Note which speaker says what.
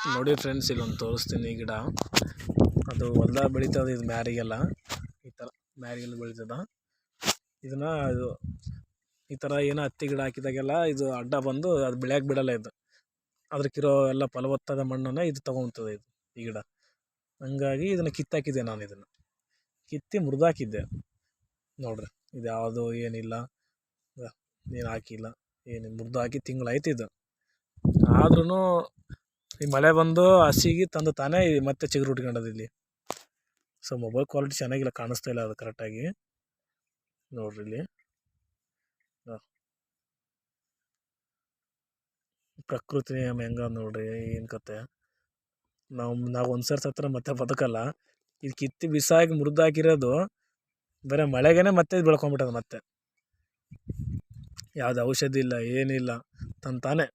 Speaker 1: ನೋಡಿ ಫ್ರೆಂಡ್ಸ್, ಇಲ್ಲೊಂದು ತೋರಿಸ್ತೀನಿ ಗಿಡ. ಅದು ಹೊಲ್ದಾಗ ಬೆಳೀತದೆ. ಇದು ಮ್ಯಾರಿಗೆಲ್ಲ ಈ ಥರ ಮ್ಯಾರಿಗೆಲ್ಲ ಬೆಳೀತದ. ಇದನ್ನು ಇದು ಈ ಥರ ಏನೋ ಹತ್ತಿ ಗಿಡ ಹಾಕಿದಾಗೆಲ್ಲ ಇದು ಅಡ್ಡ ಬಂದು ಅದು ಬೆಳೆಯೋಕೆ ಬಿಡಲ್ಲ. ಇದು ಅದಕ್ಕಿರೋ ಎಲ್ಲ ಫಲವತ್ತಾದ ಮಣ್ಣನ್ನು ಇದು ತೊಗೊತದೆ ಇದು ಈ ಗಿಡ. ಹಂಗಾಗಿ ಇದನ್ನು ಕಿತ್ತಾಕಿದ್ದೆ. ನಾನು ಇದನ್ನು ಕಿತ್ತಿ ಮುರಿದಾಕಿದ್ದೆ. ನೋಡ್ರಿ, ಇದು ಯಾವುದು ಏನಿಲ್ಲ, ಏನು ಹಾಕಿಲ್ಲ, ಏನು ಮುರಿದು ಹಾಕಿ ತಿಂಗಳಾಯ್ತು ಇದು. ಆದ್ರೂ ಈ ಮಳೆ ಬಂದು ಹಸಿಗೆ ತಂದು ತಾನೇ ಮತ್ತೆ ಚಿಗುರು ಉಟ್ಕೊಂಡದು ಇಲ್ಲಿ. ಸೊ ಮೊಬೈಲ್ ಕ್ವಾಲಿಟಿ ಚೆನ್ನಾಗಿಲ್ಲ, ಕಾಣಿಸ್ತಾ ಇಲ್ಲ ಅದು ಕರೆಕ್ಟಾಗಿ. ನೋಡ್ರಿ ಇಲ್ಲಿ ಪ್ರಕೃತಿ ನಿಯಮ ಹೆಂಗ ನೋಡ್ರಿ, ಏನು ಕತೆ. ನಾವು ಒಂದ್ಸರಿ ಸತ್ರ ಮತ್ತೆ ಬದುಕಲ್ಲ. ಇದು ಕಿತ್ತಿ ಬಿಸಾಗಿ ಮುರಿದು ಹಾಕಿರೋದು ಬರೀ ಮಳೆಗೇನೆ ಮತ್ತೆ ಇದು ಬೆಳ್ಕೊಂಬಿಟ್ಟದ. ಮತ್ತೆ ಯಾವ್ದು ಔಷಧಿ ಇಲ್ಲ, ಏನಿಲ್ಲ, ತಾನೇ